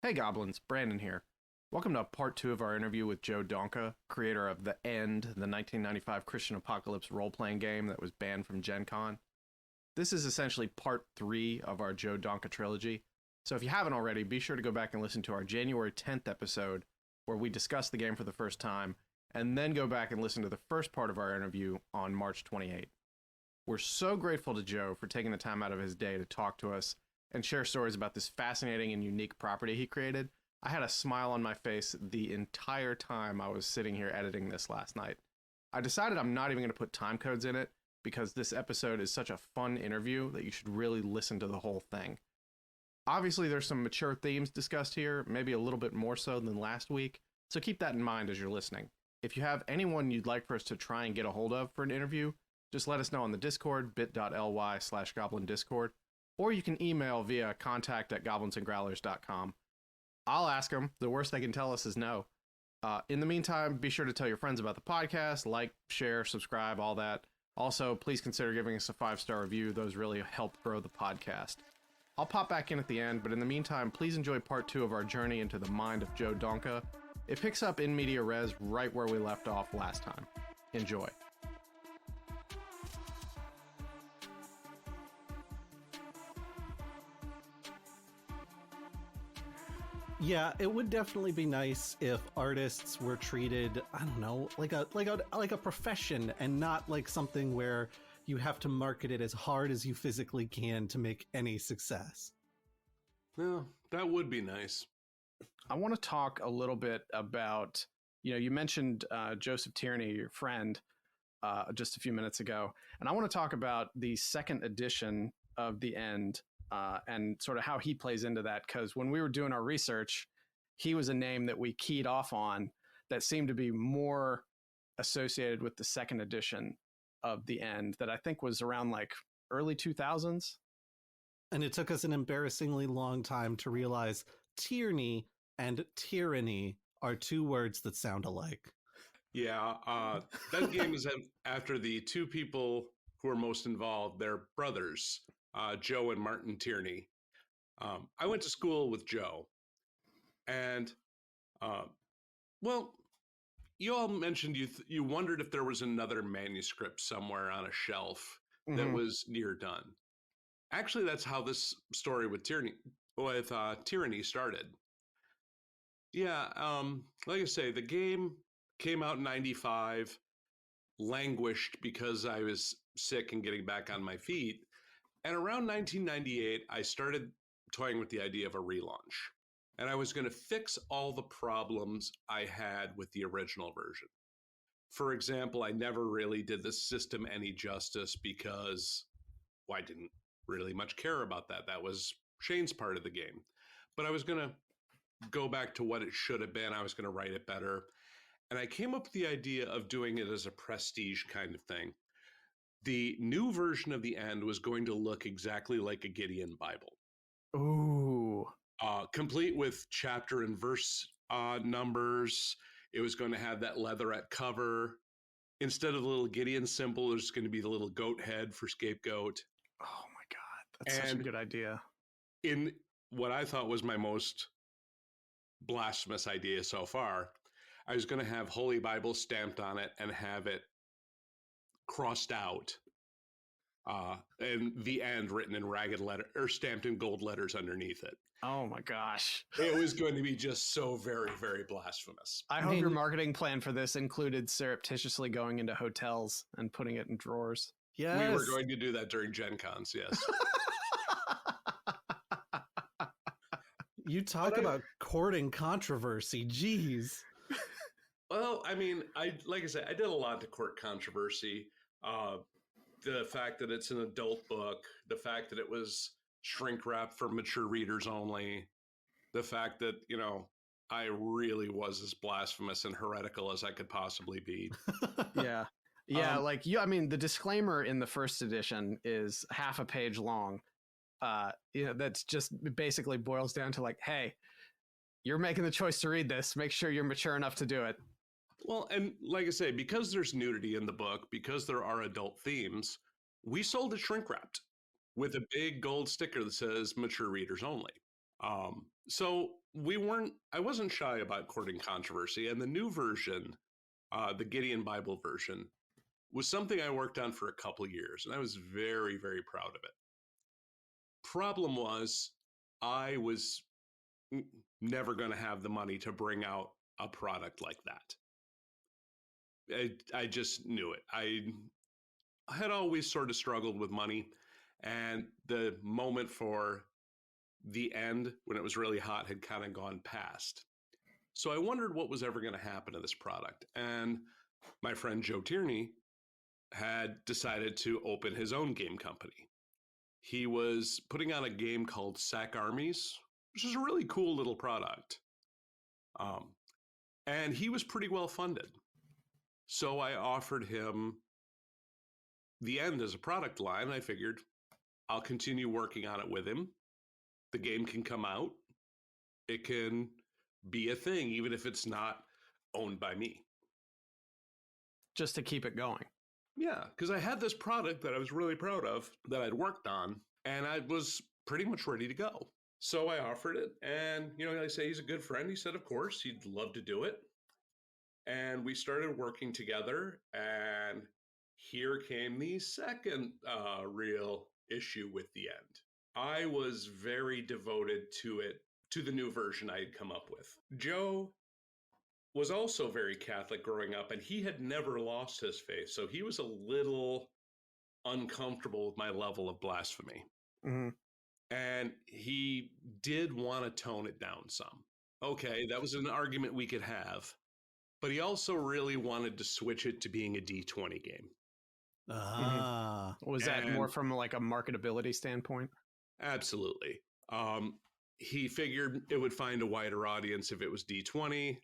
Hey Goblins, Brandon here. Welcome to part 2 of our interview with Joe Donka, creator of The End, the 1995 Christian Apocalypse role-playing game that was banned from GenCon. This is essentially part 3 of our Joe Donka Trilogy, so if you haven't already, be sure to go back and listen to our January 10th episode where we discuss the game for the first time, and then go back and listen to the first part of our interview on March 28th. We're so grateful to Joe for taking the time out of his day to talk to us and share stories about this fascinating and unique property he created. I had a smile on my face the entire time I was sitting here editing this last night. I decided I'm not even going to put time codes in it because this episode is such a fun interview that you should really listen to the whole thing. Obviously, there's some mature themes discussed here, maybe a little bit more so than last week, so keep that in mind as you're listening. If you have anyone you'd like for us to try and get a hold of for an interview, just let us know on the Discord, bit.ly/goblindiscord, or you can email via contact@goblinsandgrowlers.com. I'll ask them. The worst they can tell us is no. In the meantime, be sure to tell your friends about the podcast, like, share, subscribe, all that. Also, please consider giving us a 5-star review. Those really help grow the podcast. I'll pop back in at the end, but in the meantime, please enjoy part 2 of our journey into the mind of Joe Donka. It picks up in media res right where we left off last time. Enjoy. Yeah, it would definitely be nice if artists were treated, I don't know, like a profession and not like something where you have to market it as hard as you physically can to make any success. Well, that would be nice. I want to talk a little bit about, you mentioned Joseph Tierney, your friend, just a few minutes ago. And I want to talk about the second edition of The End and sort of how he plays into that. Because when we were doing our research, he was a name that we keyed off on that seemed to be more associated with the second edition of The End that I think was around like early 2000s. And it took us an embarrassingly long time to realize Tierney and tyranny are two words that sound alike. Yeah, that game is after the two people who are most involved. They're brothers, Joe and Martin Tierney. I went to school with Joe. And, well, you all mentioned you wondered if there was another manuscript somewhere on a shelf that was near done. Actually, that's how this story with Tyranny started. Yeah, like I say, the game came out in 95, languished because I was sick and getting back on my feet. And around 1998, I started toying with the idea of a relaunch. And I was going to fix all the problems I had with the original version. For example, I never really did the system any justice because I didn't really much care about that. That was Shane's part of the game. But I was going to go back to what it should have been. I was going to write it better. And I came up with the idea of doing it as a prestige kind of thing. The new version of The End was going to look exactly like a Gideon Bible. Ooh. Complete with chapter and verse numbers. It was going to have that leatherette cover. Instead of the little Gideon symbol, there's going to be the little goat head for scapegoat. Oh my God. That's such a good idea. In what I thought was my most blasphemous idea so far, I was going to have Holy Bible stamped on it and have it crossed out and The End written in ragged letter or stamped in gold letters underneath it. Oh my gosh. It was going to be just so very, very blasphemous. I hope your marketing plan for this included surreptitiously going into hotels and putting it in drawers. Yes. We were going to do that during Gen Cons, yes. You talk about courting controversy. Jeez. Well, I mean, like I said, I did a lot to court controversy. The fact that it's an adult book, the fact that it was shrink wrapped for mature readers only, the fact that, I really was as blasphemous and heretical as I could possibly be. Yeah. Yeah. The disclaimer in the first edition is half a page long. That's just basically boils down to like, hey, you're making the choice to read this. Make sure you're mature enough to do it. Well, and like I say, because there's nudity in the book, because there are adult themes, we sold it shrink wrapped with a big gold sticker that says mature readers only. So I wasn't shy about courting controversy, and the new version, the Gideon Bible version, was something I worked on for a couple years, and I was very, very proud of it. Problem was, I was never going to have the money to bring out a product like that. I just knew it. I had always sort of struggled with money, and the moment for the end, when it was really hot, had kind of gone past. So I wondered what was ever going to happen to this product. And my friend Joe Tierney had decided to open his own game company. He was putting on a game called Sack Armies, which is a really cool little product. And he was pretty well funded. So I offered him the end as a product line. I figured I'll continue working on it with him. The game can come out. It can be a thing, even if it's not owned by me. Just to keep it going. Yeah, because I had this product that I was really proud of that I'd worked on, and I was pretty much ready to go. So I offered it, and, I say he's a good friend. He said, of course, he'd love to do it. And we started working together, and here came the second real issue with the end. I was very devoted to it, to the new version I had come up with. Joe was also very Catholic growing up, and he had never lost his faith. So he was a little uncomfortable with my level of blasphemy. Mm-hmm. And he did want to tone it down some. Okay, that was an argument we could have. But he also really wanted to switch it to being a D20 game. Was that more from like a marketability standpoint? Absolutely. He figured it would find a wider audience if it was D20.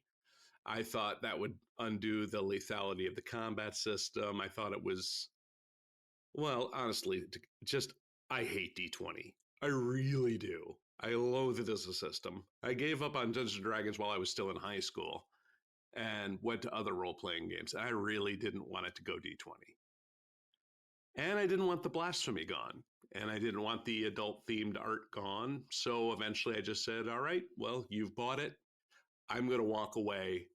I thought that would undo the lethality of the combat system. I thought it was, well, honestly, I hate D20. I really do. I loathe it as a system. I gave up on Dungeons & Dragons while I was still in high school and went to other role-playing games. I really didn't want it to go D20. And I didn't want the blasphemy gone. And I didn't want the adult-themed art gone. So eventually I just said, all right, well, you've bought it. I'm going to walk away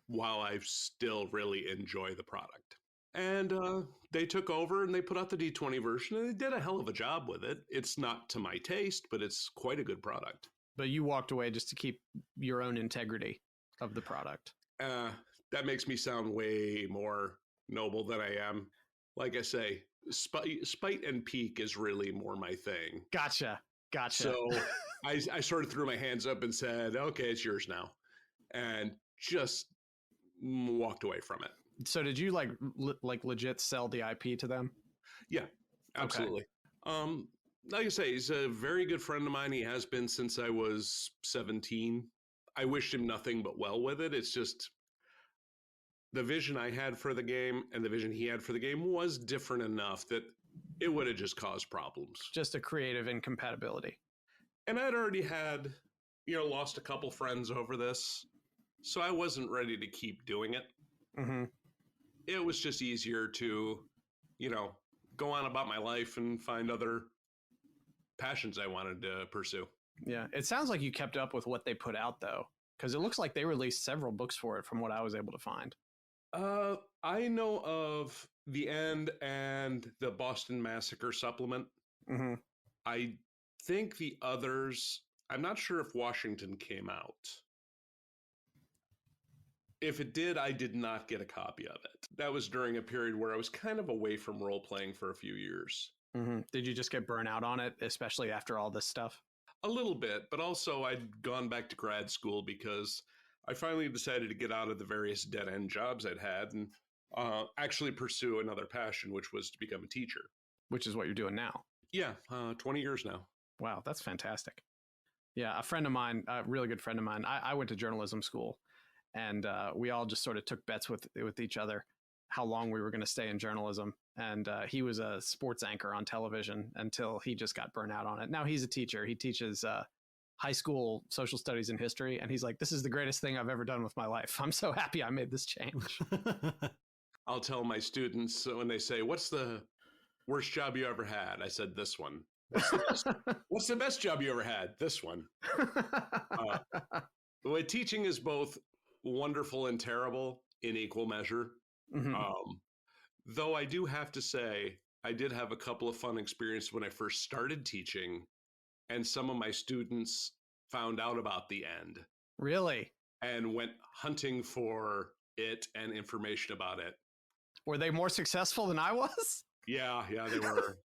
while I still really enjoy the product. And they took over and they put out the D20 version, and they did a hell of a job with it. It's not to my taste, but it's quite a good product. But you walked away just to keep your own integrity of the product. That makes me sound way more noble than I am. Like I say, spite and pique is really more my thing. Gotcha. So I sort of threw my hands up and said, okay, it's yours now. And just walked away from it. So did you like legit sell the IP to them? Yeah, absolutely. Okay. Like I say, he's a very good friend of mine. He has been since I was 17. I wished him nothing but well with it. It's just the vision I had for the game and the vision he had for the game was different enough that it would have just caused problems. Just a creative incompatibility. And I'd already had, lost a couple friends over this. So I wasn't ready to keep doing it. Mm-hmm. It was just easier to, go on about my life and find other passions I wanted to pursue. Yeah. It sounds like you kept up with what they put out, though, because it looks like they released several books for it from what I was able to find. I know of The End and the Boston Massacre supplement. Mm-hmm. I think the others, I'm not sure if Washington came out. If it did, I did not get a copy of it. That was during a period where I was kind of away from role-playing for a few years. Mm-hmm. Did you just get burnt out on it, especially after all this stuff? A little bit, but also I'd gone back to grad school because I finally decided to get out of the various dead-end jobs I'd had and actually pursue another passion, which was to become a teacher. Which is what you're doing now. Yeah, 20 years now. Wow, that's fantastic. Yeah, a friend of mine, a really good friend of mine, I went to journalism school. And we all just sort of took bets with each other how long we were going to stay in journalism. And he was a sports anchor on television until he just got burnt out on it. Now he's a teacher. He teaches high school social studies and history. And he's like, this is the greatest thing I've ever done with my life. I'm so happy I made this change. I'll tell my students when they say, what's the worst job you ever had? I said, this one. What's the best job you ever had? This one. The way teaching is both wonderful and terrible in equal measure. Mhm. Though I do have to say, I did have a couple of fun experiences when I first started teaching, and some of my students found out about the end Really? and went hunting for it and information about it. Were they more successful than I was? Yeah, they were.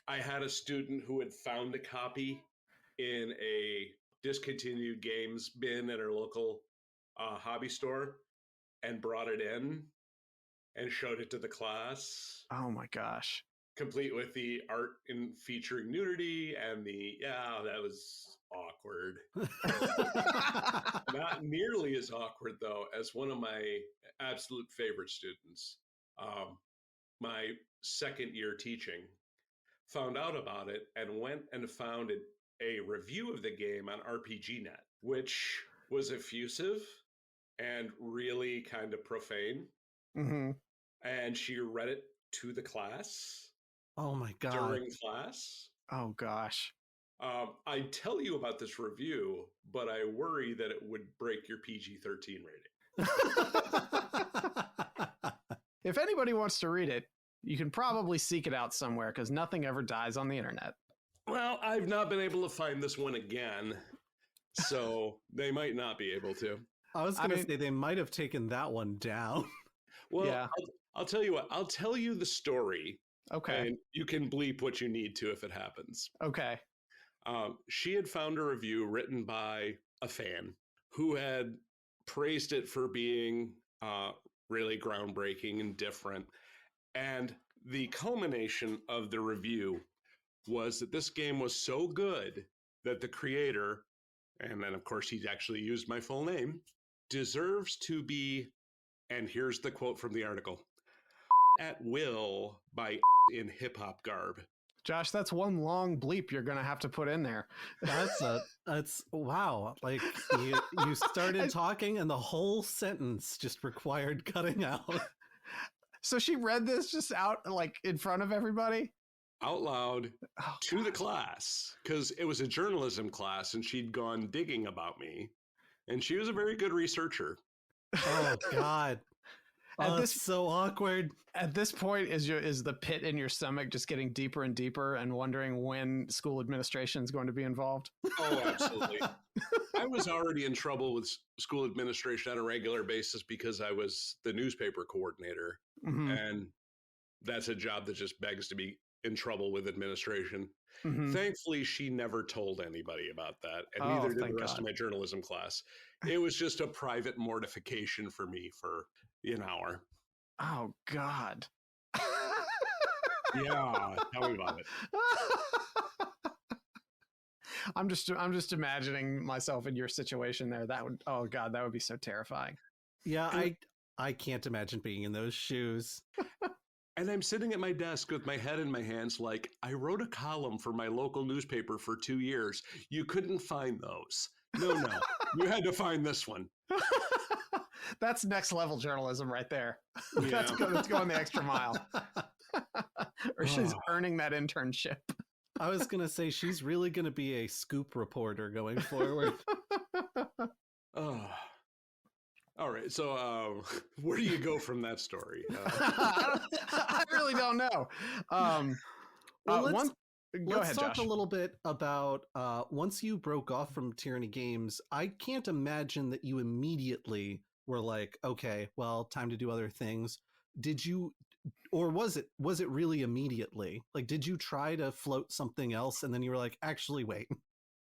I had a student who had found a copy in a discontinued games bin at our local hobby store and brought it in and showed it to the class, Oh my gosh. complete with the art in featuring nudity and that was awkward. Not nearly as awkward though as one of my absolute favorite students. My second year teaching found out about it and went and found a review of the game on RPGNet, which was effusive and really kind of profane. Mm-hmm. And she read it to the class. Oh my God. During class. Oh gosh. I tell you about this review, but I worry that it would break your PG-13 rating. If anybody wants to read it, you can probably seek it out somewhere because nothing ever dies on the internet. Well, I've not been able to find this one again, so they might not be able to. I was going to say they might have taken that one down. Well, yeah. I'll tell you what. I'll tell you the story. Okay. And you can bleep what you need to if it happens. Okay. She had found a review written by a fan who had praised it for being really groundbreaking and different. And the culmination of the review was that this game was so good that the creator, and then of course he actually used my full name, deserves to be, and here's the quote from the article, at will by in hip-hop garb. Josh, that's one long bleep you're going to have to put in there. That's wow. Like you started talking and the whole sentence just required cutting out. So she read this just out like in front of everybody? Out loud to the class, because it was a journalism class and she'd gone digging about me. And she was a very good researcher. Oh, God. This so awkward. At this point, is the pit in your stomach just getting deeper and deeper and wondering when school administration is going to be involved? Oh, absolutely. I was already in trouble with school administration on a regular basis because I was the newspaper coordinator. Mm-hmm. And that's a job that just begs to be in trouble with administration. Mm-hmm. Thankfully, she never told anybody about that. And neither did the rest of my journalism class. It was just a private mortification for me for an hour. Oh, God. Yeah, tell me about it. I'm just imagining myself in your situation there. That would be so terrifying. Yeah, I can't imagine being in those shoes. And I'm sitting at my desk with my head in my hands like, I wrote a column for my local newspaper for 2 years. You couldn't find those. No. You had to find this one. That's next level journalism right there. Yeah. Let's go on the extra mile. Or she's earning that internship. I was going to say she's really going to be a scoop reporter going forward. Oh. All right. So where do you go from that story? I really don't know. Let's talk a little bit about once you broke off from Tyranny Games, I can't imagine that you immediately were like, okay, well, time to do other things. Did you, or was it really immediately? Like, did you try to float something else and then you were like, actually, wait,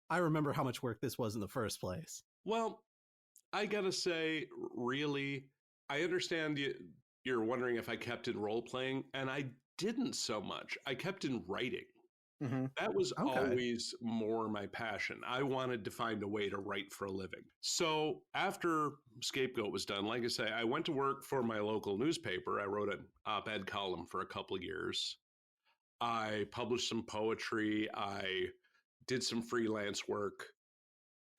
I remember how much work this was in the first place? Well, I gotta say, really, I understand you're wondering if I kept in role playing, and I didn't so much. I kept in writing. Mm-hmm. That was always more my passion. I wanted to find a way to write for a living. So after Scapegoat was done, like I say, I went to work for my local newspaper. I wrote an op-ed column for a couple of years. I published some poetry. I did some freelance work.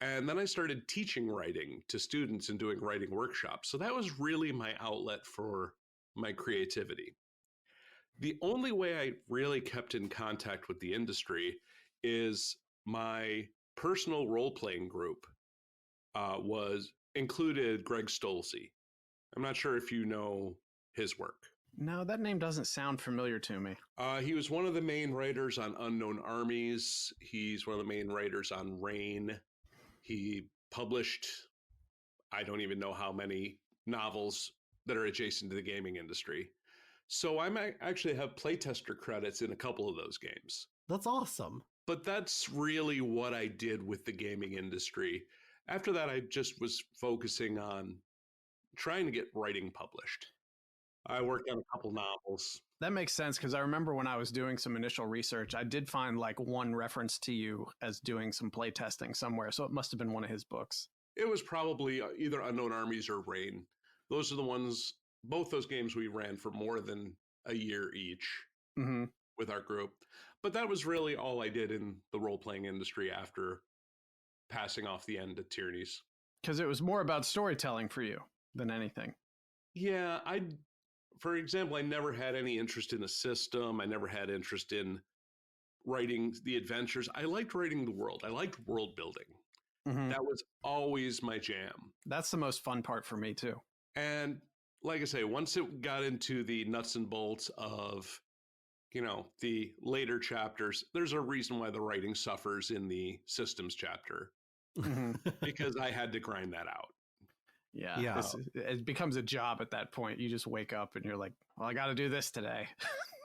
And then I started teaching writing to students and doing writing workshops. So that was really my outlet for my creativity. The only way I really kept in contact with the industry is my personal role-playing group was included Greg Stolze. I'm not sure if you know his work. No, that name doesn't sound familiar to me. He was one of the main writers on Unknown Armies. He's one of the main writers on Rain. He published, I don't even know how many novels that are adjacent to the gaming industry. So I might actually have playtester credits in a couple of those games. That's awesome. But that's really what I did with the gaming industry. After that, I just was focusing on trying to get writing published. I worked on a couple novels. That makes sense, because I remember when I was doing some initial research, I did find like one reference to you as doing some playtesting somewhere. So it must have been one of his books. It was probably either Unknown Armies or Rain. Those are the ones, both those games we ran for more than a year each with our group. But that was really all I did in the role-playing industry after passing off the end at Tierney's. Because it was more about storytelling for you than anything. Yeah, for example, I never had any interest in a system. I never had interest in writing the adventures. I liked writing the world. I liked world building. That was always my jam. That's the most fun part for me too. And like I say, once it got into the nuts and bolts of, the later chapters, there's a reason why the writing suffers in the systems chapter, because I had to grind that out. Yeah. It becomes a job at that point. You just wake up and you're like, well, I got to do this today.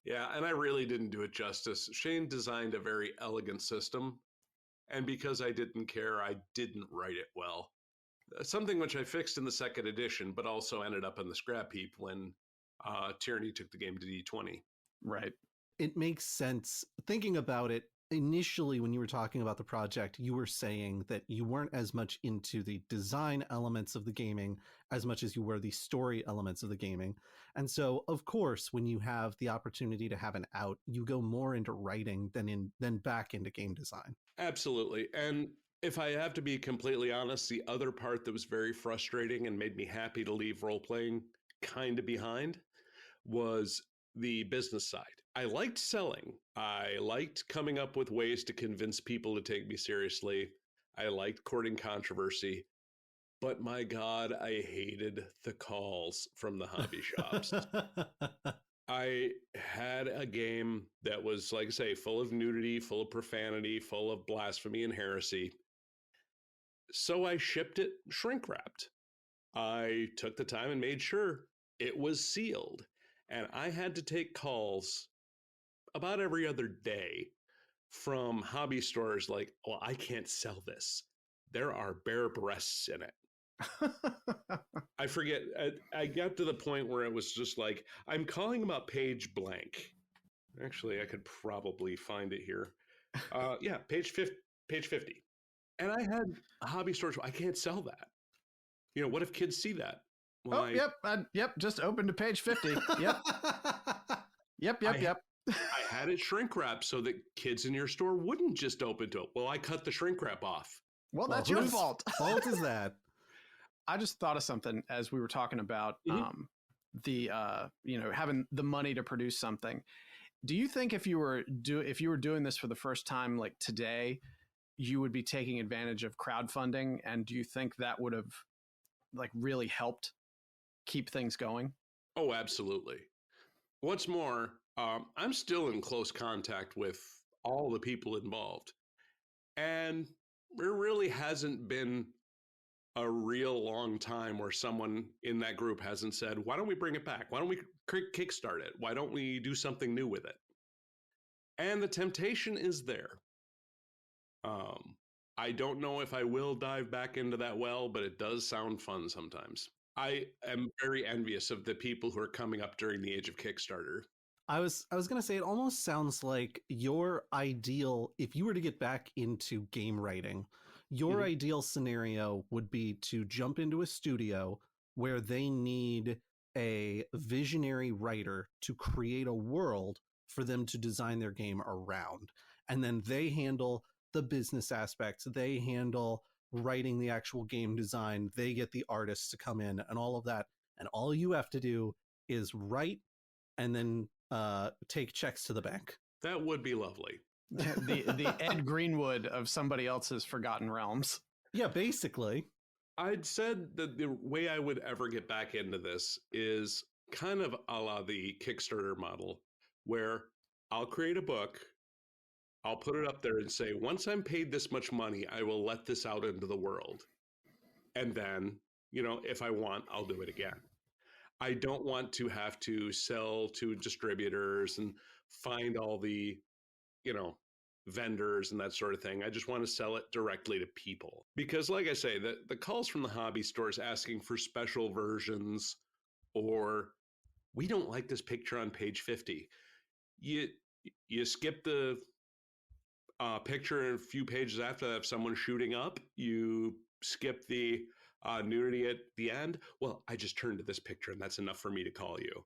Yeah, and I really didn't do it justice. Shane designed a very elegant system, and because I didn't care, I didn't write it well. Something which I fixed in the second edition, but also ended up in the scrap heap when Tierney took the game to D20. Right. It makes sense. Thinking about it, initially when you were talking about the project, you were saying that you weren't as much into the design elements of the gaming as much as you were the story elements of the gaming. And so, of course, when you have the opportunity to have an out, you go more into writing than back into game design. Absolutely. And if I have to be completely honest, the other part that was very frustrating and made me happy to leave role-playing kind of behind was the business side. I liked selling. I liked coming up with ways to convince people to take me seriously. I liked courting controversy. But my God, I hated the calls from the hobby shops. I had a game that was, like I say, full of nudity, full of profanity, full of blasphemy and heresy. So I shipped it shrink wrapped. I took the time and made sure it was sealed. And I had to take calls about every other day from hobby stores like, well, I can't sell this. There are bare breasts in it. I forget. I got to the point where it was just like, I'm calling about page blank. Actually, I could probably find it here. Yeah, page 50. And I had hobby stores. I can't sell that. What if kids see that? Well, yep. Just open to page 50. Yep. Yep. I had it shrink wrapped so that kids in your store wouldn't just open to it. Well, I cut the shrink wrap off. Well, that's your fault. Fault is that? I just thought of something as we were talking about having the money to produce something. Do you think if you were doing this for the first time, like today, you would be taking advantage of crowdfunding? And do you think that would have like really helped keep things going? Oh, absolutely. What's more, I'm still in close contact with all the people involved. And there really hasn't been a real long time where someone in that group hasn't said, why don't we bring it back? Why don't we kickstart it? Why don't we do something new with it? And the temptation is there. I don't know if I will dive back into that well, but it does sound fun sometimes. I am very envious of the people who are coming up during the age of Kickstarter. I was going to say, it almost sounds like your ideal, if you were to get back into game writing, your ideal scenario would be to jump into a studio where they need a visionary writer to create a world for them to design their game around. And then they handle the business aspects. They handle writing the actual game design. They get the artists to come in and all of that. And all you have to do is write and then take checks to the bank. That would be lovely. the Ed Greenwood of somebody else's Forgotten Realms. Yeah, basically. I'd said that the way I would ever get back into this is kind of a la the Kickstarter model, where I'll create a book, I'll put it up there and say, once I'm paid this much money, I will let this out into the world. And then, if I want, I'll do it again. I don't want to have to sell to distributors and find all the, vendors and that sort of thing. I just want to sell it directly to people. Because like I say, the calls from the hobby stores asking for special versions, or we don't like this picture on page 50. You skip the picture and a few pages after that of someone shooting up. You skip the nudity at the end. Well, I just turned to this picture and that's enough for me to call you.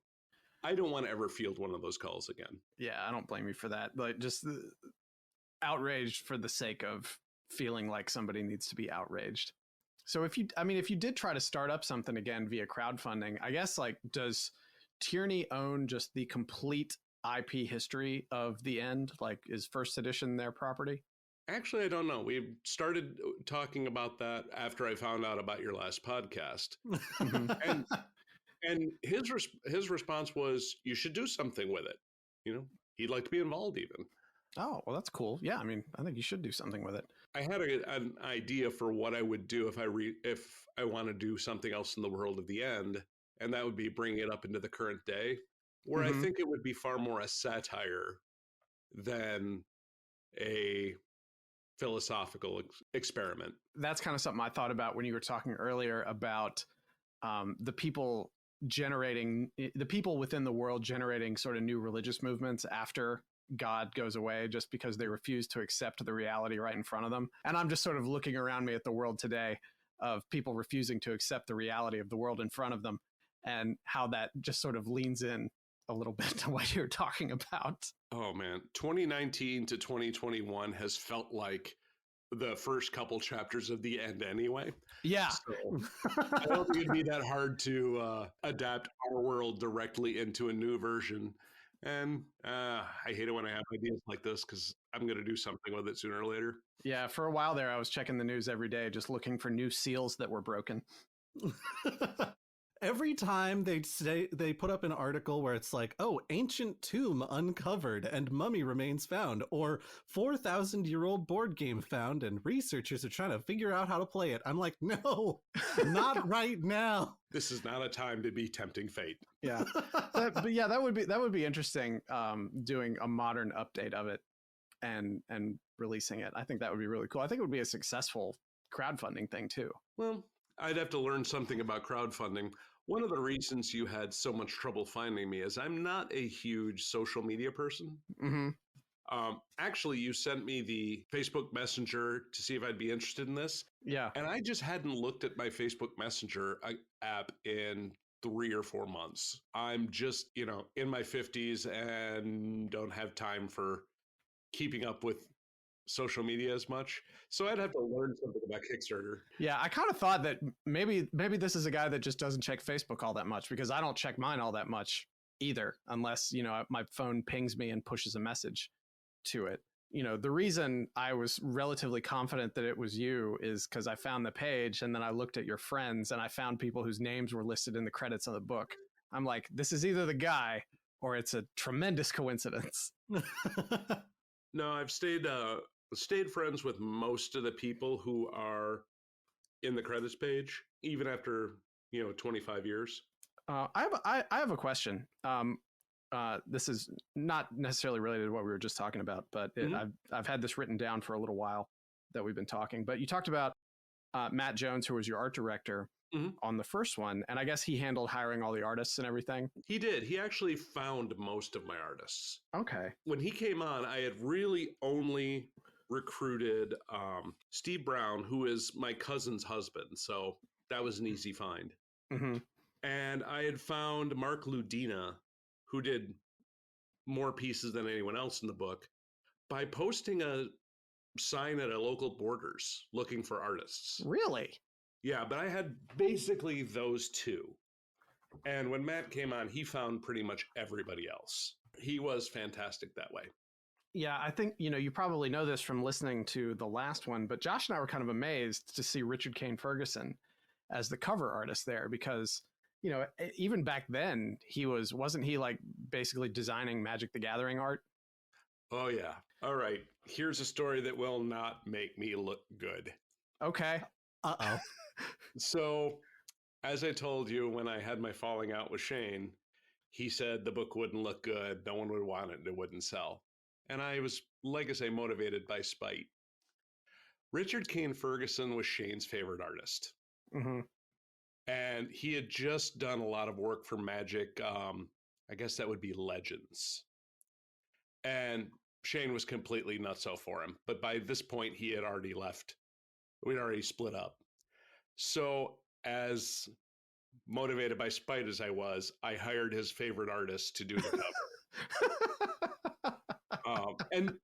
I don't want to ever field one of those calls again. Yeah, I don't blame you for that. Like, just outraged for the sake of feeling like somebody needs to be outraged. So if you did try to start up something again via crowdfunding, I guess, like, does Tierney own just the complete IP history of The End? Like, is first edition their property? Actually, I don't know. We started talking about that after I found out about your last podcast. And his response was, you should do something with it. He'd like to be involved even. Oh, well, that's cool. Yeah, I think you should do something with it. I had an idea for what I would do if I want to do something else in the world of The End, and that would be bringing it up into the current day, where I think it would be far more a satire than a philosophical experiment. That's kind of something I thought about when you were talking earlier about the people within the world generating sort of new religious movements after God goes away, just because they refuse to accept the reality right in front of them. And I'm just sort of looking around me at the world today of people refusing to accept the reality of the world in front of them, and how that just sort of leans in a little bit to what you're talking about. Oh man, 2019 to 2021 has felt like the first couple chapters of The End anyway. Yeah. So I don't think it'd be that hard to adapt our world directly into a new version. And I hate it when I have ideas like this, because I'm going to do something with it sooner or later. Yeah, for a while there, I was checking the news every day, just looking for new seals that were broken. Every time they put up an article where it's like, oh, ancient tomb uncovered and mummy remains found, or 4,000-year-old board game found and researchers are trying to figure out how to play it. I'm like, no, not right now. This is not a time to be tempting fate. Yeah, but yeah, that would be interesting. Doing a modern update of it and releasing it. I think that would be really cool. I think it would be a successful crowdfunding thing too. Well, I'd have to learn something about crowdfunding. One of the reasons you had so much trouble finding me is I'm not a huge social media person. Mm-hmm. Actually, you sent me the Facebook Messenger to see if I'd be interested in this. Yeah. And I just hadn't looked at my Facebook Messenger app in 3 or 4 months. I'm just, in my 50s and don't have time for keeping up with social media as much. So I'd have to learn something about Kickstarter. Yeah, I kind of thought that maybe this is a guy that just doesn't check Facebook all that much, because I don't check mine all that much either, unless, my phone pings me and pushes a message to it. The reason I was relatively confident that it was you is because I found the page and then I looked at your friends and I found people whose names were listed in the credits of the book. I'm like, this is either the guy or it's a tremendous coincidence. No, I've stayed friends with most of the people who are in the credits page, even after 25 years. I have a question. This is not necessarily related to what we were just talking about, but I've had this written down for a little while that we've been talking. But you talked about Matt Jones, who was your art director on the first one, and I guess he handled hiring all the artists and everything. He did. He actually found most of my artists. Okay. When he came on, I had really only recruited Steve Brown, who is my cousin's husband. So that was an easy find. Mm-hmm. And I had found Mark Ludina, who did more pieces than anyone else in the book, by posting a sign at a local Borders looking for artists. Really? Yeah, but I had basically those two. And when Matt came on, he found pretty much everybody else. he was fantastic that way. Yeah, I think, you probably know this from listening to the last one, but Josh and I were kind of amazed to see Richard Kane Ferguson as the cover artist there because, even back then wasn't he like basically designing Magic the Gathering art? Oh, yeah. All right. Here's a story that will not make me look good. Okay. Uh-oh. So, as I told you, when I had my falling out with Shane, he said the book wouldn't look good. No one would want it and it wouldn't sell. And I was, like I say, motivated by spite. Richard Kane Ferguson was Shane's favorite artist. Mm-hmm. And he had just done a lot of work for Magic. I guess that would be Legends. And Shane was completely nutso for him. But by this point, he had already left. We'd already split up. So as motivated by spite as I was, I hired his favorite artist to do the cover. And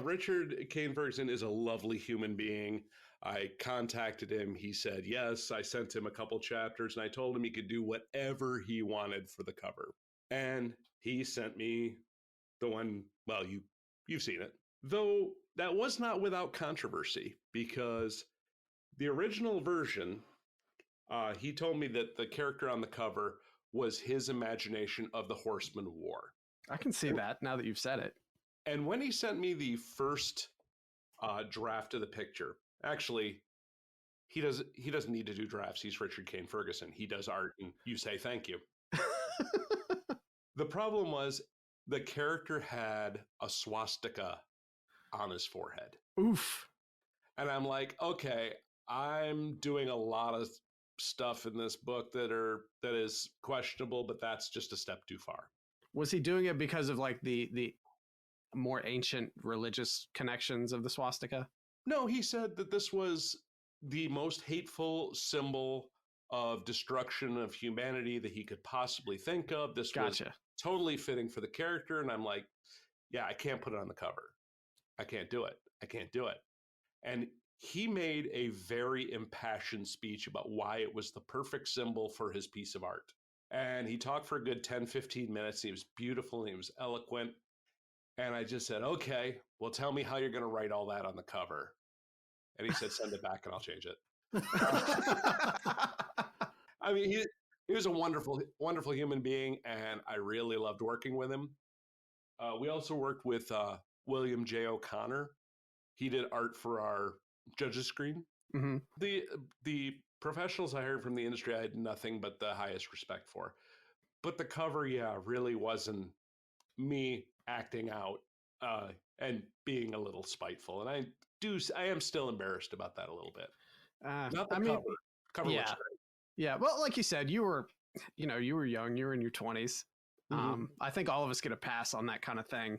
Richard Kane Ferguson is a lovely human being. I contacted him. He said yes. I sent him a couple chapters and I told him he could do whatever he wanted for the cover. And he sent me the one, well, you've seen it. Though that was not without controversy because the original version, he told me that the character on the cover was his imagination of the Horseman of War. I can see that now that you've said it. And when he sent me the first draft of the picture, actually, he doesn't need to do drafts. He's Richard Kane Ferguson. He does art, and you say thank you. The problem was the character had a swastika on his forehead. Oof. And I'm like, okay, I'm doing a lot of stuff in this book that is questionable, but that's just a step too far. Was he doing it because of like the more ancient religious connections of the swastika? No, he said that this was the most hateful symbol of destruction of humanity that he could possibly think of. This was totally fitting for the character. And I'm like, yeah, I can't put it on the cover. I can't do it. I can't do it. And he made a very impassioned speech about why it was the perfect symbol for his piece of art. And he talked for a good 10, 15 minutes. He was beautiful and he was eloquent. And I just said, okay, well, tell me how you're going to write all that on the cover. And he said, send it back and I'll change it. I mean, he was a wonderful, wonderful human being. And I really loved working with him. We also worked with William J. O'Connor. He did art for our judges screen. Mm-hmm. The professionals I heard from the industry, I had nothing but the highest respect for. But the cover, yeah, really wasn't me acting out and being a little spiteful. And I am still embarrassed about that a little bit. Not the cover. Cover looks great. Yeah. Well, like you said, you were young, you were in your 20s. Mm-hmm. I think all of us get a pass on that kind of thing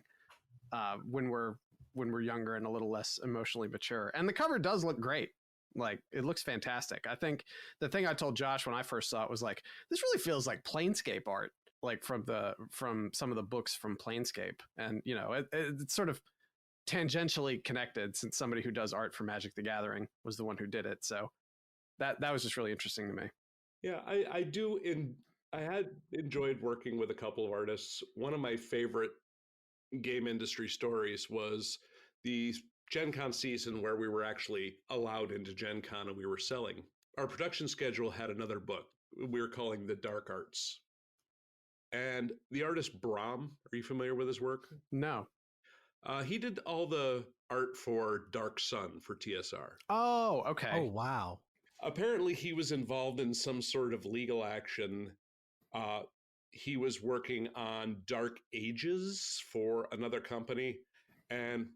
when we're younger and a little less emotionally mature. And the cover does look great. Like, it looks fantastic. I think the thing I told Josh when I first saw it was like, this really feels like Planescape art, like from some of the books from Planescape. And, it's sort of tangentially connected since somebody who does art for Magic the Gathering was the one who did it. So that was just really interesting to me. Yeah, I had enjoyed working with a couple of artists. One of my favorite game industry stories was the GenCon season where we were actually allowed into GenCon and we were selling. Our production schedule had another book we were calling The Dark Arts. And the artist Brahm, are you familiar with his work? No. He did all the art for Dark Sun for TSR. Oh, okay. Oh, wow. Apparently he was involved in some sort of legal action. He was working on Dark Ages for another company. And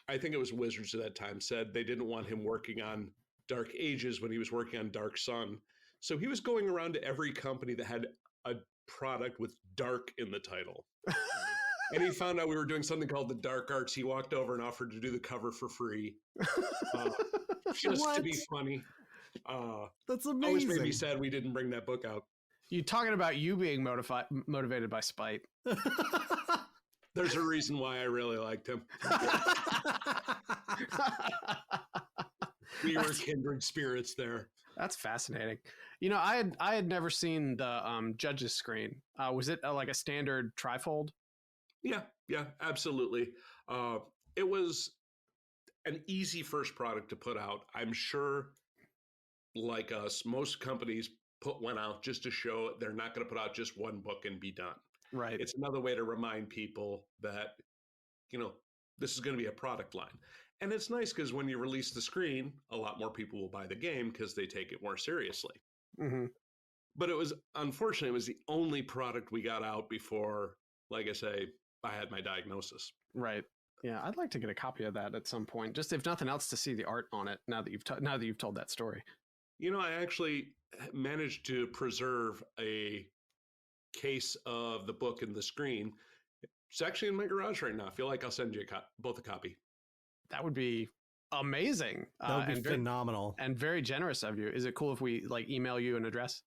I think it was Wizards at that time said they didn't want him working on Dark Ages when he was working on Dark Sun. So he was going around to every company that had a product with dark in the title. And he found out we were doing something called the Dark Arts. He walked over and offered to do the cover for free. Just to be funny. That's amazing. Always made me sad we didn't bring that book out. You talking about you being motivated by spite. There's a reason why I really liked him. We were kindred spirits there. That's fascinating. I had never seen the judges screen. Was it like a standard trifold? Yeah, absolutely. It was an easy first product to put out. I'm sure, like us, most companies put one out just to show they're not going to put out just one book and be done. Right. It's another way to remind people that, you know, this is going to be a product line. And it's nice because when you release the screen, a lot more people will buy the game because they take it more seriously. Mm-hmm. But unfortunately, it was the only product we got out before, like I say, I had my diagnosis. Right. Yeah, I'd like to get a copy of that at some point, just if nothing else to see the art on it. Now that you've told that story. You know, I actually managed to preserve a case of the book and the screen. It's actually in my garage right now. I feel like I'll send you both a copy. That would be amazing. That would be phenomenal. And very generous of you. Is it cool if we like email you an address?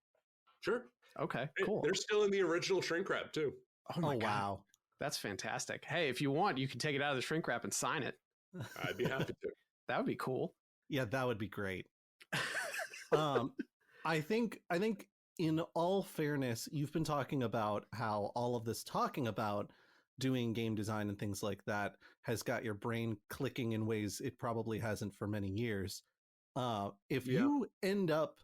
Sure. Okay, cool. They're still in the original shrink wrap too. Oh my God. Wow. That's fantastic. Hey, if you want, you can take it out of the shrink wrap and sign it. I'd be happy to. That would be cool. Yeah, that would be great. I think in all fairness, you've been talking about how all of this talking about doing game design and things like that has got your brain clicking in ways it probably hasn't for many years. If you end up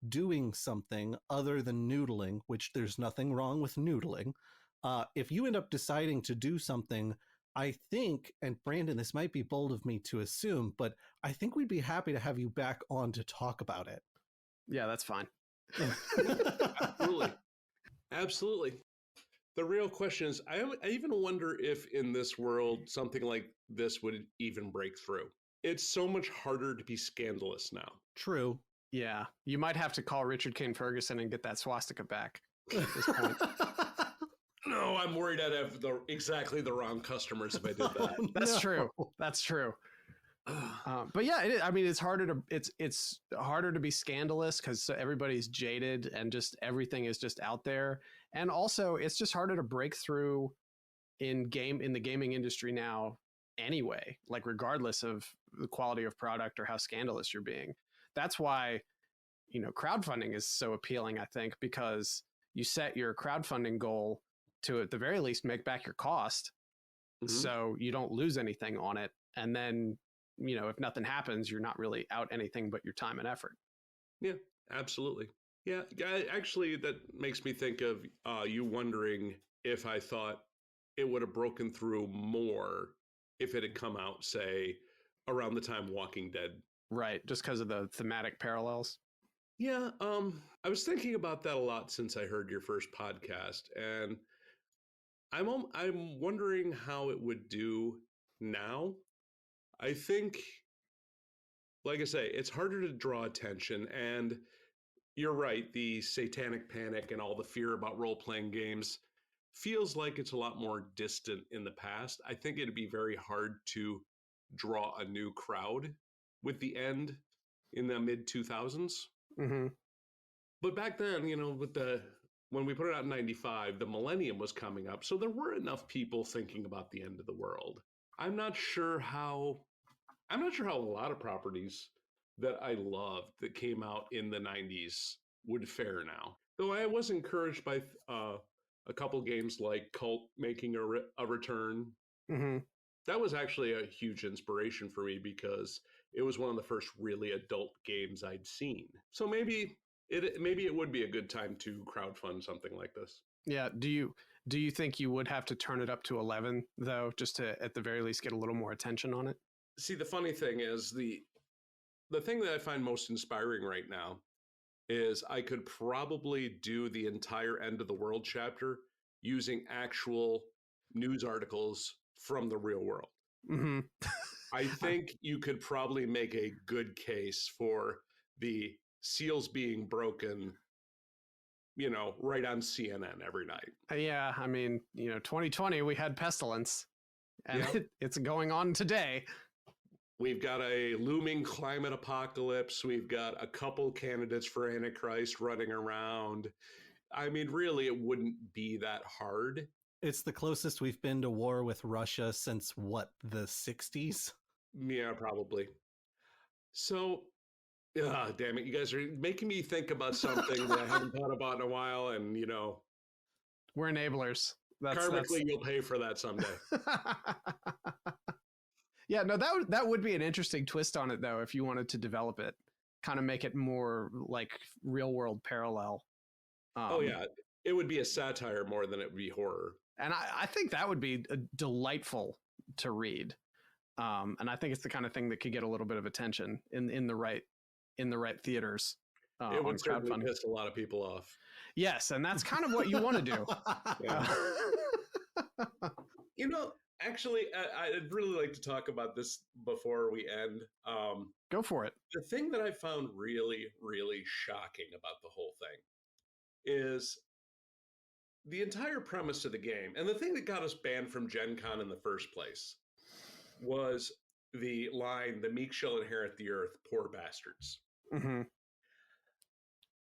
doing something other than noodling, which there's nothing wrong with noodling, if you end up deciding to do something, I think, and Brandon, this might be bold of me to assume, but I think we'd be happy to have you back on to talk about it. Yeah, that's fine. Absolutely. The real question is, I even wonder if in this world something like this would even break through. It's so much harder to be scandalous now. True. Yeah, you might have to call Richard Kane Ferguson and get that swastika back at this point. No, I'm worried I'd have exactly the wrong customers if I did that. That's true. That's true. But yeah, it's harder to be scandalous because everybody's jaded and just everything is just out there. And also it's just harder to break through in the gaming industry now anyway, like regardless of the quality of product or how scandalous you're being. That's why, crowdfunding is so appealing, I think, because you set your crowdfunding goal to at the very least make back your cost. Mm-hmm. So you don't lose anything on it. And then, if nothing happens, you're not really out anything but your time and effort. Yeah, absolutely. Yeah, actually, that makes me think of you wondering if I thought it would have broken through more if it had come out, say, around the time Walking Dead. Right, just because of the thematic parallels. Yeah, I was thinking about that a lot since I heard your first podcast, and I'm wondering how it would do now. I think, like I say, it's harder to draw attention, and you're right, the satanic panic and all the fear about role-playing games feels like it's a lot more distant in the past. I think it'd be very hard to draw a new crowd with the end in the mid-2000s. Mm-hmm. But back then, when we put it out in 95, the millennium was coming up, so there were enough people thinking about the end of the world. I'm not sure how a lot of properties that I loved that came out in the 90s would fare now. Though I was encouraged by a couple games like Cult making a return. Mm-hmm. That was actually a huge inspiration for me because it was one of the first really adult games I'd seen. So maybe it would be a good time to crowdfund something like this. Yeah. Do you think you would have to turn it up to 11 though, just to at the very least get a little more attention on it? See, the funny thing is the thing that I find most inspiring right now is I could probably do the entire end of the world chapter using actual news articles from the real world. Mm-hmm. I think you could probably make a good case for the seals being broken, right on CNN every night. Yeah, 2020, we had pestilence, and it's going on today. We've got a looming climate apocalypse. We've got a couple candidates for Antichrist running around. Really, it wouldn't be that hard. It's the closest we've been to war with Russia since, the 60s? Yeah, probably. So, damn it. You guys are making me think about something that I haven't thought about in a while. And, We're enablers. Karmically, you'll pay for that someday. Yeah, no, that would be an interesting twist on it, though, if you wanted to develop it, kind of make it more like real world parallel. Oh yeah, it would be a satire more than it would be horror. And I think that would be delightful to read. And I think it's the kind of thing that could get a little bit of attention in the right theaters. It would certainly piss a lot of people off. Yes, and that's kind of what you want to do. You know, actually, I'd really like to talk about this before we end. Go for it. The thing that I found really, really shocking about the whole thing is the entire premise of the game, and the thing that got us banned from GenCon in the first place, was the line, "The meek shall inherit the earth, poor bastards." Mm-hmm.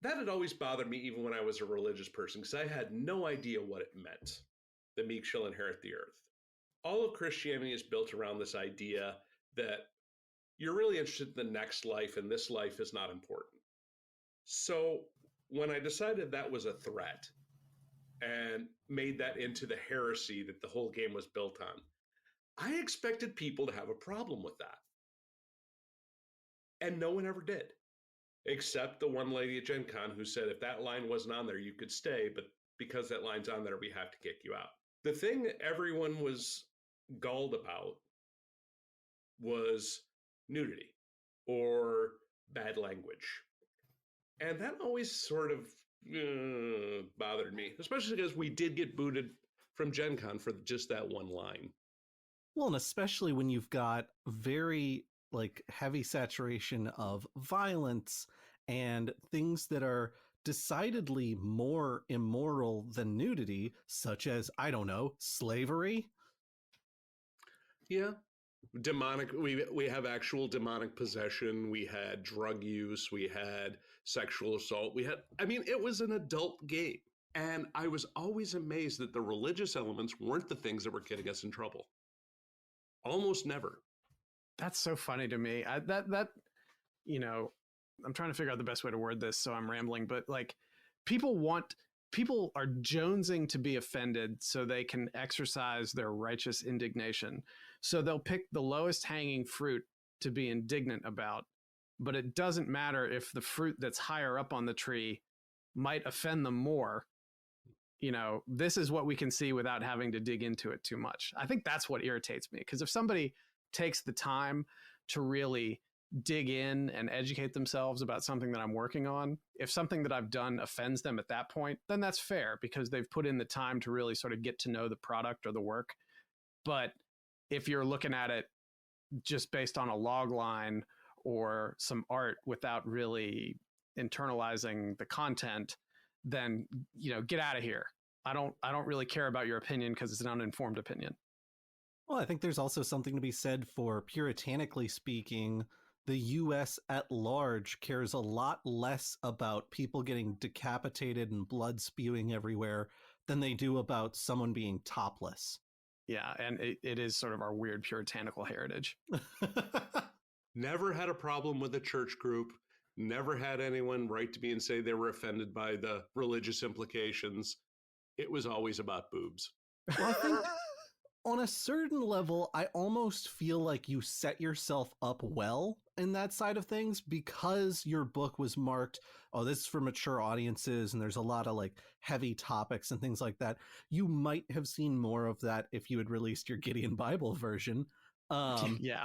That had always bothered me even when I was a religious person, because I had no idea what it meant. The meek shall inherit the earth. All of Christianity is built around this idea that you're really interested in the next life and this life is not important. So when I decided that was a threat and made that into the heresy that the whole game was built on, I expected people to have a problem with that. And no one ever did. Except the one lady at GenCon who said if that line wasn't on there, you could stay, but because that line's on there, we have to kick you out. The thing that everyone was galled about was nudity or bad language. And that always sort of bothered me, especially because we did get booted from GenCon for just that one line. Well, and especially when you've got very heavy saturation of violence and things that are decidedly more immoral than nudity, such as, I don't know, slavery. Yeah. Demonic, we have actual demonic possession. We had drug use. We had sexual assault. It was an adult game. And I was always amazed that the religious elements weren't the things that were getting us in trouble. Almost never. That's so funny to me. I'm trying to figure out the best way to word this, so I'm rambling, but people are jonesing to be offended so they can exercise their righteous indignation. So they'll pick the lowest hanging fruit to be indignant about, but it doesn't matter if the fruit that's higher up on the tree might offend them more. This is what we can see without having to dig into it too much. I think that's what irritates me, because if somebody takes the time to really dig in and educate themselves about something that I'm working on, if something that I've done offends them at that point, then that's fair, because they've put in the time to really sort of get to know the product or the work. But if you're looking at it just based on a log line or some art without really internalizing the content, then, get out of here. I don't really care about your opinion because it's an uninformed opinion. Well, I think there's also something to be said for, puritanically speaking, the U.S. at large cares a lot less about people getting decapitated and blood spewing everywhere than they do about someone being topless. Yeah, and it is sort of our weird puritanical heritage. Never had a problem with a church group. Never had anyone write to me and say they were offended by the religious implications. It was always about boobs. Well, I think on a certain level, I almost feel like you set yourself up well in that side of things, because your book was marked, oh, this is for mature audiences, and there's a lot of heavy topics and things like that. You might have seen more of that if you had released your Gideon Bible version. Yeah.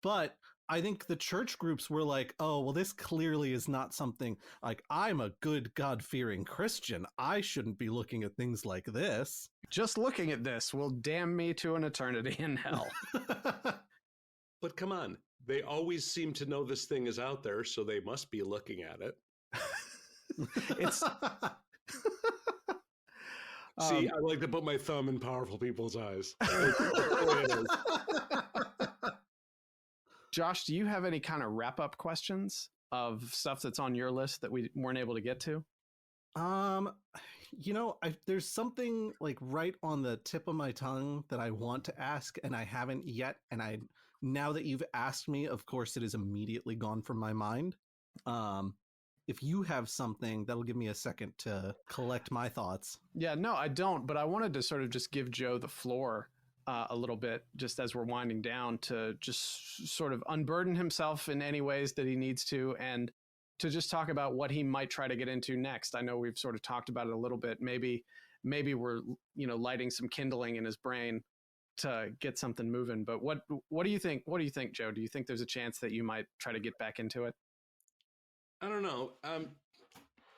But I think the church groups were like, oh, well, this clearly is not something, I'm a good God-fearing Christian. I shouldn't be looking at things like this. Just looking at this will damn me to an eternity in hell. But come on, they always seem to know this thing is out there, so they must be looking at it. It's See, I like to put my thumb in powerful people's eyes. Josh, do you have any kind of wrap-up questions of stuff that's on your list that we weren't able to get to? There's something right on the tip of my tongue that I want to ask, and I haven't yet. And now that you've asked me, of course, it is immediately gone from my mind. if you have something, that'll give me a second to collect my thoughts. Yeah, no, I don't. But I wanted to sort of just give Joe the floor a little bit, just as we're winding down, to just sort of unburden himself in any ways that he needs to, and to just talk about what he might try to get into next. I know we've sort of talked about it a little bit. Maybe we're, lighting some kindling in his brain to get something moving. But what do you think? What do you think, Joe? Do you think there's a chance that you might try to get back into it? I don't know.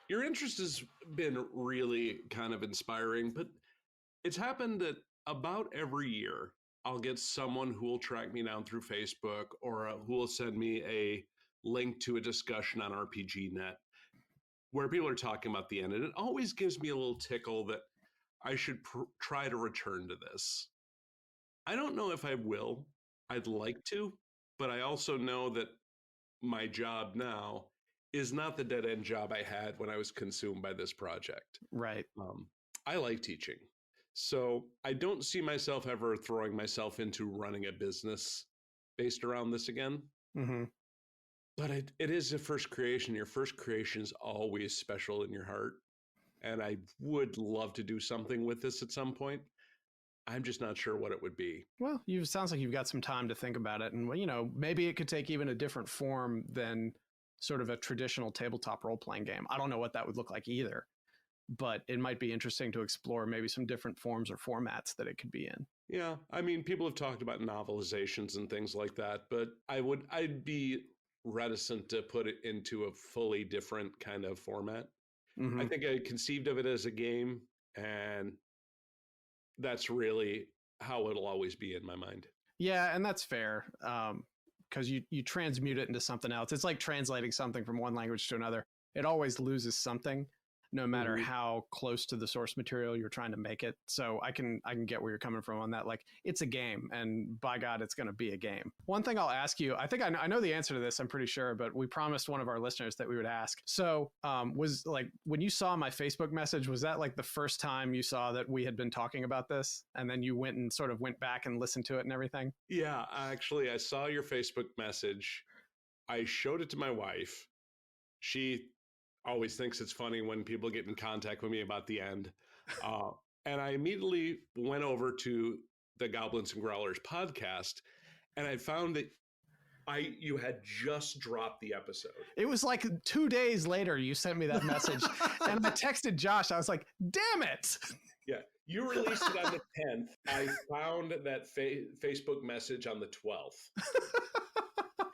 Your interest has been really kind of inspiring, but it's happened that about every year I'll get someone who will track me down through Facebook, or who will send me a link to a discussion on RPG.net where people are talking about the end. And it always gives me a little tickle that I should try to return to this. I don't know if I will. I'd like to, but I also know that my job now is not the dead end job I had when I was consumed by this project. Right. I like teaching. So I don't see myself ever throwing myself into running a business based around this again. Mm-hmm. But it is a first creation. Your first creation is always special in your heart. And I would love to do something with this at some point. I'm just not sure what it would be. Well, sounds like you've got some time to think about it. And, maybe it could take even a different form than sort of a traditional tabletop role-playing game. I don't know what that would look like either. But it might be interesting to explore maybe some different forms or formats that it could be in. Yeah. I mean, people have talked about novelizations and things like that, but I'd be reticent to put it into a fully different kind of format. Mm-hmm. I think I conceived of it as a game, and that's really how it'll always be in my mind. Yeah, and that's fair. Because you transmute it into something else. It's like translating something from one language to another. It always loses something, no matter how close to the source material you're trying to make it. So I can get where you're coming from on that. Like, it's a game, and by God, it's going to be a game. One thing I'll ask you, I think I know the answer to this, I'm pretty sure, but we promised one of our listeners that we would ask. So was like, when you saw my Facebook message, was that like the first time you saw that we had been talking about this? And then you went back and listened to it and everything? Yeah, actually, I saw your Facebook message. I showed it to my wife. She always thinks it's funny when people get in contact with me about the end. And I immediately went over to the Goblins and Growlers podcast, and I found that you had just dropped the episode. It was like 2 days later you sent me that message, and I texted Josh. I was like, damn it. Yeah, you released it on the 10th. I found that Facebook message on the 12th.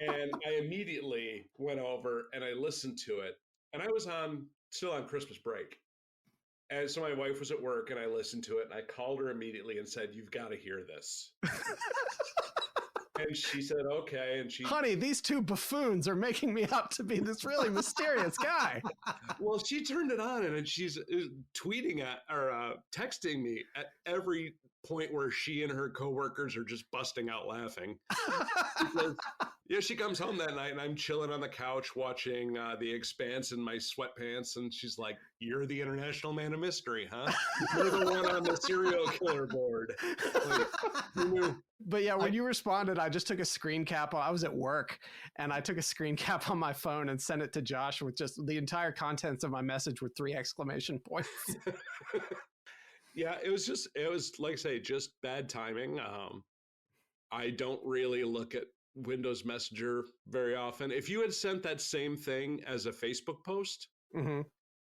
And I immediately went over and I listened to it. And I was still on Christmas break. And so my wife was at work, and I listened to it, and I called her immediately and said, "You've got to hear this." And she said, "Okay." And honey, these two buffoons are making me out to be this really mysterious guy. Well, she turned it on, and she's tweeting or texting me at every point where she and her coworkers are just busting out laughing. Because, she comes home that night, and I'm chilling on the couch watching The Expanse in my sweatpants, and she's like, "You're the international man of mystery, huh? You're the one on the serial killer board." Like, who knew? But yeah, when you responded, I just took a screen cap. I was at work, and I took a screen cap on my phone and sent it to Josh with just the entire contents of my message with 3 exclamation points. Yeah, it was like I say, just bad timing. I don't really look at Windows Messenger very often. If you had sent that same thing as a Facebook post,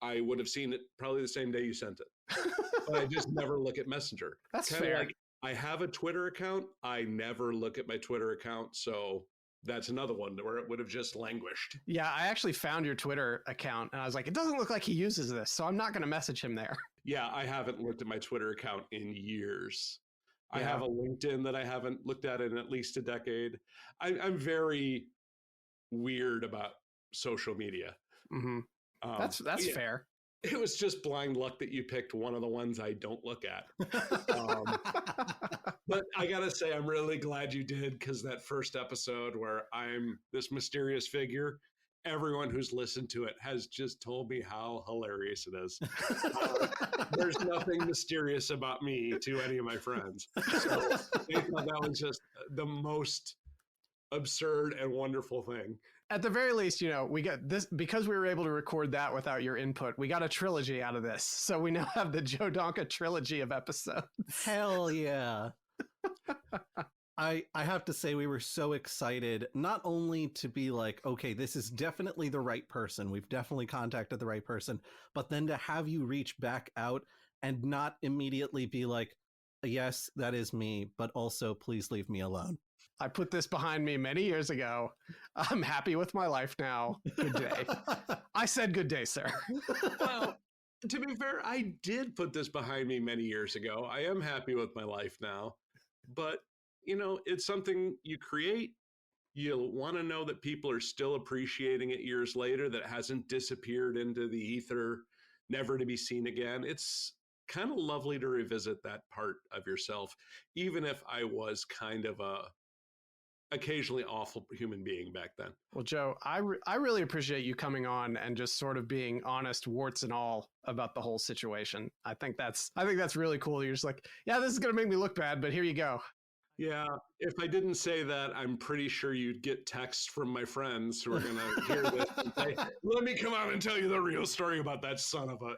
I would have seen it probably the same day you sent it. But I just never look at Messenger. That's Kinda fair. Like, I have a Twitter account. I never look at my Twitter account. So that's another one where it would have just languished. Yeah, I actually found your Twitter account, and I was like, it doesn't look like he uses this, so I'm not going to message him there. Yeah, I haven't looked at my Twitter account in years. Yeah. I have a LinkedIn that I haven't looked at in at least a decade. I'm very weird about social media. Mm-hmm. That's fair. It was just blind luck that you picked one of the ones I don't look at. But I gotta say, I'm really glad you did, because that first episode where I'm this mysterious figure, everyone who's listened to it has just told me how hilarious it is. There's nothing mysterious about me to any of my friends. So they thought that was just the most absurd and wonderful thing. At the very least, we got this because we were able to record that without your input. We got a trilogy out of this. So we now have the Joe Donka trilogy of episodes. Hell yeah. I have to say we were so excited, not only to be like, okay, this is definitely the right person. We've definitely contacted the right person, but then to have you reach back out and not immediately be like, yes, that is me, but also please leave me alone. I put this behind me many years ago. I'm happy with my life now. Good day. I said good day, sir. Well, to be fair, I did put this behind me many years ago. I am happy with my life now. But, it's something you create. You'll want to know that people are still appreciating it years later, that it hasn't disappeared into the ether, never to be seen again. It's kind of lovely to revisit that part of yourself, even if I was kind of a occasionally awful human being back then. Well, Joe, I really appreciate you coming on and just sort of being honest, warts and all, about the whole situation. I think that's really cool. You're just like, yeah, this is going to make me look bad, but here you go. Yeah, if I didn't say that, I'm pretty sure you'd get texts from my friends who are going to hear this and say, let me come out and tell you the real story about that son of a,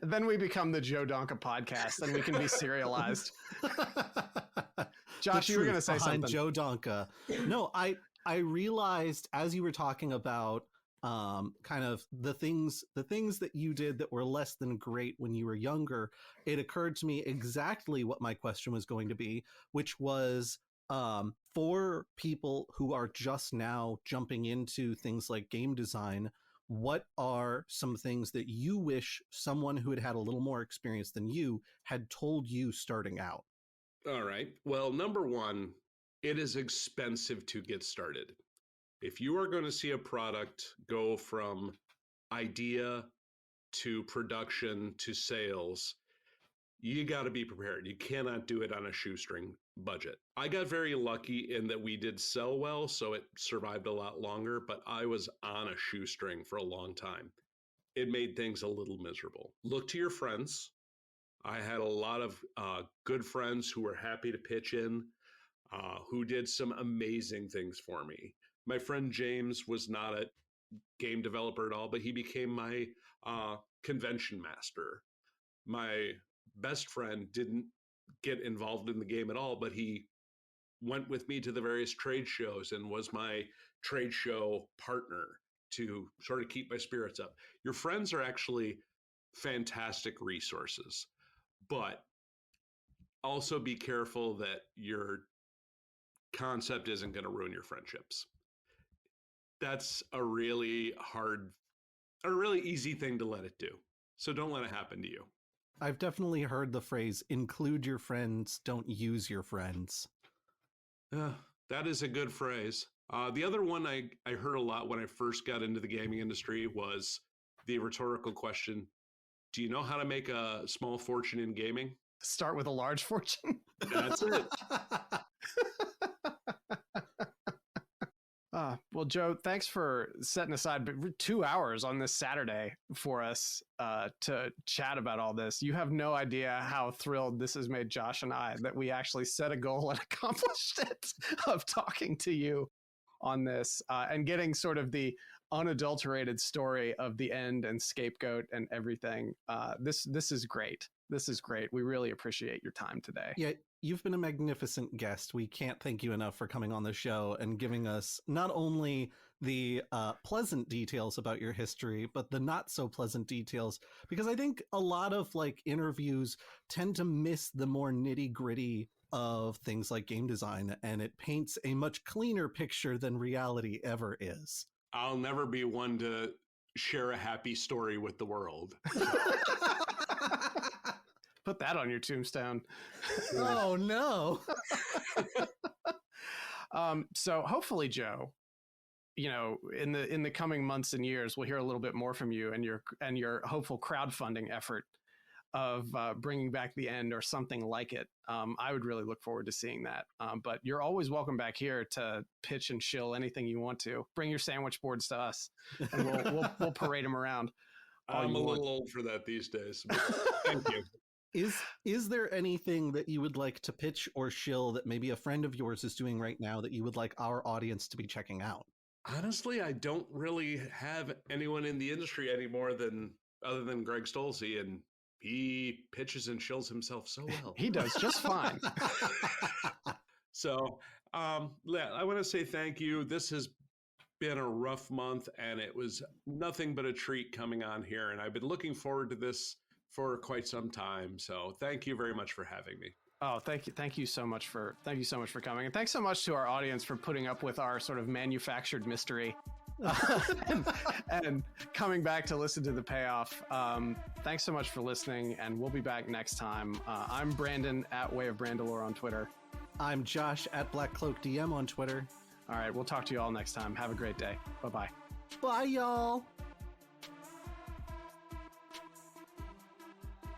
Then we become the Joe Donka podcast and we can be serialized. Josh, you were going to say something. Joe Donka. No, I realized as you were talking about kind of the things that you did that were less than great when you were younger, it occurred to me exactly what my question was going to be, which was for people who are just now jumping into things like game design, what are some things that you wish someone who had a little more experience than you had told you starting out? All right. Well, number one, it is expensive to get started. If you are going to see a product go from idea to production to sales, you got to be prepared. You cannot do it on a shoestring budget. I got very lucky in that we did sell well, so it survived a lot longer, but I was on a shoestring for a long time. It made things a little miserable. Look to your friends. I had a lot of good friends who were happy to pitch in, who did some amazing things for me. My friend James was not a game developer at all, but he became my convention master. My best friend didn't get involved in the game at all, but he went with me to the various trade shows and was my trade show partner to sort of keep my spirits up. Your friends are actually fantastic resources, but also be careful that your concept isn't going to ruin your friendships. That's a really easy thing to let it do. So don't let it happen to you. I've definitely heard the phrase, include your friends, don't use your friends. That is a good phrase. The other one I heard a lot when I first got into the gaming industry was the rhetorical question, do you know how to make a small fortune in gaming? Start with a large fortune. That's it. Well, Joe, thanks for setting aside 2 hours on this Saturday for us to chat about all this. You have no idea how thrilled this has made Josh and I that we actually set a goal and accomplished it of talking to you on this and getting sort of the unadulterated story of the end and scapegoat and everything. This is great. This is great. We really appreciate your time today. Yeah, you've been a magnificent guest. We can't thank you enough for coming on the show and giving us not only the pleasant details about your history, but the not so pleasant details, because I think a lot of interviews tend to miss the more nitty gritty of things like game design, and it paints a much cleaner picture than reality ever is. I'll never be one to share a happy story with the world. Put that on your tombstone. Oh no. So hopefully, Joe, in the coming months and years, we'll hear a little bit more from you and your hopeful crowdfunding effort of bringing back the end or something like it. I would really look forward to seeing that. But you're always welcome back here to pitch and shill anything you want to. Bring your sandwich boards to us, and we'll parade them around. I'm a little old for that these days. But thank you. Is there anything that you would like to pitch or shill that maybe a friend of yours is doing right now that you would like our audience to be checking out? Honestly, I don't really have anyone in the industry anymore other than Greg Stolze, and he pitches and shills himself so well. He does just fine. So, I want to say thank you. This has been a rough month, and it was nothing but a treat coming on here. And I've been looking forward to this for quite some time. So, thank you very much for having me. Oh, thank you so much for coming, and thanks so much to our audience for putting up with our sort of manufactured mystery and coming back to listen to the payoff. Thanks so much for listening, and we'll be back next time. I'm Brandon at Way of Brandalore on Twitter. I'm Josh at Black Cloak DM on Twitter. All right, we'll talk to you all next time. Have a great day. Bye-bye. Bye, y'all.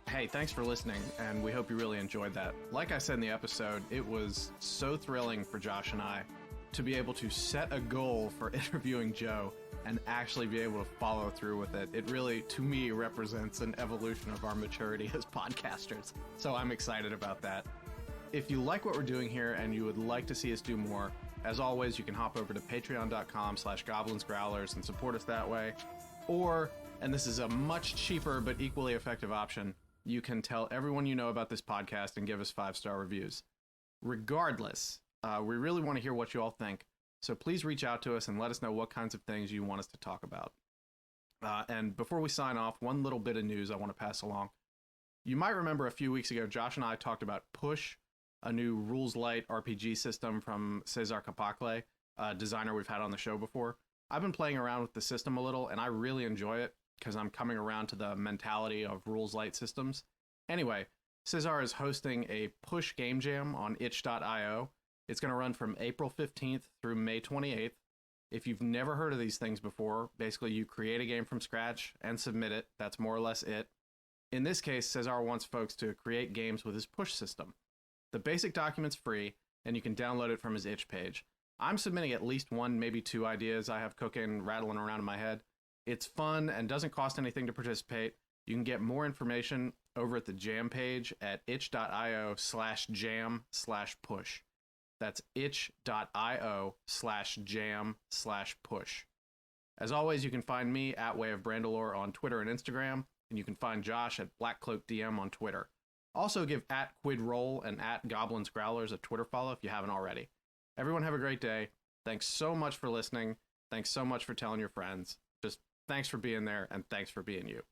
Hey, thanks for listening, and we hope you really enjoyed that. Like I said in the episode, it was so thrilling for Josh and I to be able to set a goal for interviewing Joe and actually be able to follow through with it. It really, to me, represents an evolution of our maturity as podcasters. So I'm excited about that. If you like what we're doing here and you would like to see us do more, as always, you can hop over to patreon.com/goblinsgrowlers and support us that way. Or, and this is a much cheaper but equally effective option, you can tell everyone you know about this podcast and give us 5-star reviews. Regardless, we really want to hear what you all think. So please reach out to us and let us know what kinds of things you want us to talk about. And before we sign off, one little bit of news I want to pass along. You might remember a few weeks ago, Josh and I talked about Push, a new rules light RPG system from Cesar Capacle, a designer we've had on the show before. I've been playing around with the system a little, and I really enjoy it because I'm coming around to the mentality of rules light systems. Anyway, Cesar is hosting a Push game jam on itch.io. It's going to run from April 15th through May 28th. If you've never heard of these things before, basically you create a game from scratch and submit it. That's more or less it. In this case, Cesar wants folks to create games with his Push system. The basic document's free, and you can download it from his itch page. I'm submitting at least one, maybe two ideas I have cooking, rattling around in my head. It's fun and doesn't cost anything to participate. You can get more information over at the jam page at itch.io/jam/push. That's itch.io/jam/push. As always, you can find me at Way of Brandalore on Twitter and Instagram, and you can find Josh at Black Cloak DM on Twitter. Also give at QuidRoll and at Goblins Growlers a Twitter follow if you haven't already. Everyone have a great day. Thanks so much for listening. Thanks so much for telling your friends. Just thanks for being there, and thanks for being you.